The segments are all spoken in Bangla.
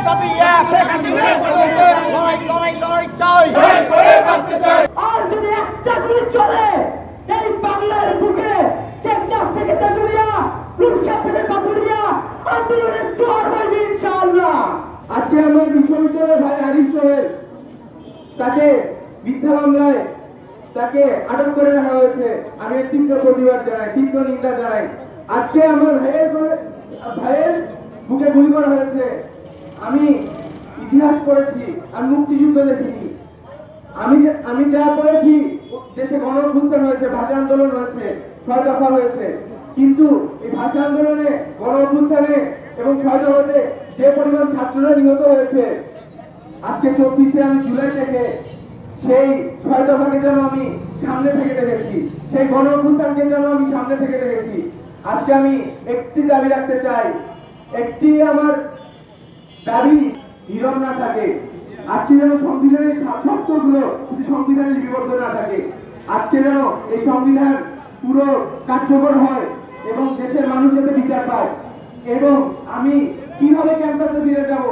দাবি এক, লড়াই লড়াই লড়াই চাই। আর যদি একটা গুলি চলে এই বাংলার বুকে টেকনাফ থেকে তেঁতুলিয়া, রূপসা থেকে পাথুরিয়া আন্দোলনের জোয়ার বইবে ইনশাআল্লাহ। আজকে আমার বিশ্ববিদ্যালয়ের ভাই আরিফ সোহেল, তাকে মিথ্যা মামলায় তাকে আটক করে রাখা হয়েছে। আমি তীব্র প্রতিবাদ জানাই, তীব্র নিন্দা জানাই। আজকে আমার ভাইয়ের বুকে গুলি করা হয়েছে। আমি ইতিহাস পড়েছি, আমি মুক্তিযুদ্ধ দেখিনি। আমি যা পড়েছি, দেশে গণঅভ্যুত্থান হয়েছে, ভাষা আন্দোলন হয়েছে, 6 দফা হয়েছে, কিন্তু এই ভাষা আন্দোলনে, গণঅভ্যুত্থানে এবং 6 দফাতে যে পরিমাণ ছাত্ররা নিহত হয়েছে, আজকে 24শে জুলাই থেকে সেই 6 দফাকে যেন আমি সামনে থেকে দেখেছি, সেই গণঅভ্যুত্থানকে যেন আমি সামনে থেকে দেখেছি। আজকে আমি একটি দাবি রাখতে চাই, একটি আমার দাবি নীরব না থাকে। আজকে যেন সংবিধানের শর্তগুলো শুধু সংবিধানে লিপিবদ্ধ না থাকে। আজকে যেন এই সংবিধান পুরো কার্যকর হয় এবং দেশের মানুষ যাতে বিচার পায়। এবং আমি কিভাবে ক্যাম্পাসে ফিরে যাব,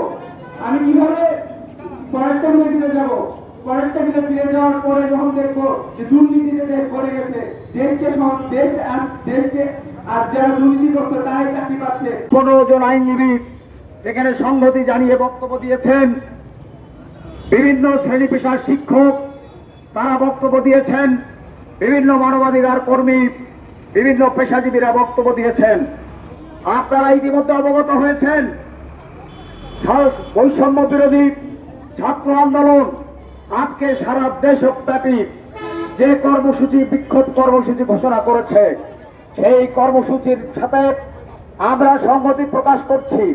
আমি কিভাবে পরেরটা মিলে ফিরে যাব, পরেরটা মিলে ফিরে যাওয়ার পরে যখন দেখবো যে দুর্নীতিতে দেশ ভরে গেছে, দেশকে আর যারা দুর্নীতি করছে তারাই চাকরি পাচ্ছে। 15 জন আইনজীবী এখানে সংহতি জানিয়ে বক্তব্য দিয়েছেন। বিভিন্ন শ্রেণী পেশার শিক্ষক তারা বক্তব্য দিয়েছেন। বিভিন্ন মানবাধিকার কর্মী, বিভিন্ন পেশাজীবীরা বক্তব্য দিয়েছেন। আপনারা ইতিমধ্যে অবগত হয়েছেন, বৈষম্য বিরোধী ছাত্র আন্দোলন আজকে সারা দেশব্যাপী যে কর্মসূচি, বিক্ষোভ কর্মসূচি ঘোষণা করেছে, সেই কর্মসূচির সাথে আমরা সংহতি প্রকাশ করছি।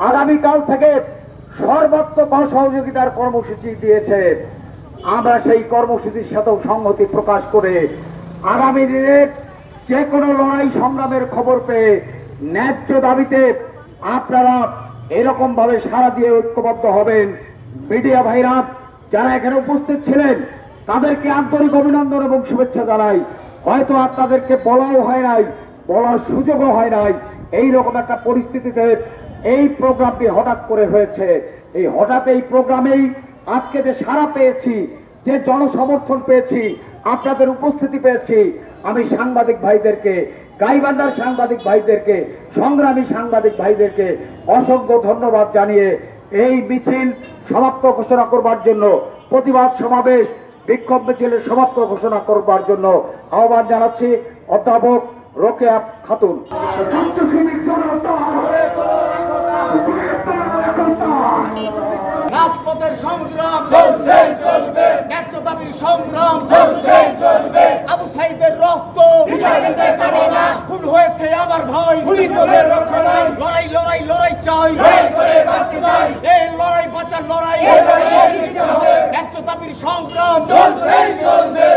আগামীকাল থেকে সর্বত্র সহযোগিতার কর্মসূচি দিয়েছে। আমরা সেই কর্মসূচির সাথেও সংহতি প্রকাশ করে আগামী দিনে যে কোনো লড়াই সংগ্রামের খবর পেয়ে ন্যায্য দাবিতে আপনারা এরকম ভাবে সাড়া দিয়ে ঐক্যবদ্ধ হবেন। মিডিয়া ভাইরা যারা এখানে উপস্থিত ছিলেন তাদেরকে আন্তরিক অভিনন্দন এবং শুভেচ্ছা জানাই। হয়তো আপনাদেরকে বলাও হয় নাই, বলার সুযোগও হয় নাই। এইরকম একটা পরিস্থিতিতে এই প্রোগ্রামটি হঠাৎ করে হয়েছে। এই হঠাৎ এই প্রোগ্রামেই আজকে যে সাড়া পেয়েছি, যে জনসমর্থন পেয়েছি, আপনাদের উপস্থিতি পেয়েছি, আমি সাংবাদিক ভাইদেরকে, গাইবান্ধার সাংবাদিক ভাইদেরকে, সংগ্রামী সাংবাদিক ভাইদেরকে অসংখ্য ধন্যবাদ জানিয়ে এই মিছিল সমাপ্ত ঘোষণা করবার জন্য, প্রতিবাদ সমাবেশ বিক্ষোভ মিছিলের সমাপ্ত ঘোষণা করবার জন্য আহ্বান জানাচ্ছি অধ্যাপক রোকেয়া খাতুন। রাজপথের সংগ্রাম চলছে চলবে, ন্যায্য দাবির সংগ্রাম চলছে চলবে। আবু সাইদের রক্ত ভিজাতে পারো না, খুন হয়েছে আমার ভাই, খুনি তোদের রক্ষা নাই। লড়াই লড়াই লড়াই চাই, লড়াই করে বাঁচতে চাই। এই লড়াই বাঁচার লড়াই, ন্যায্য দাবির সংগ্রাম চলছে চলবে।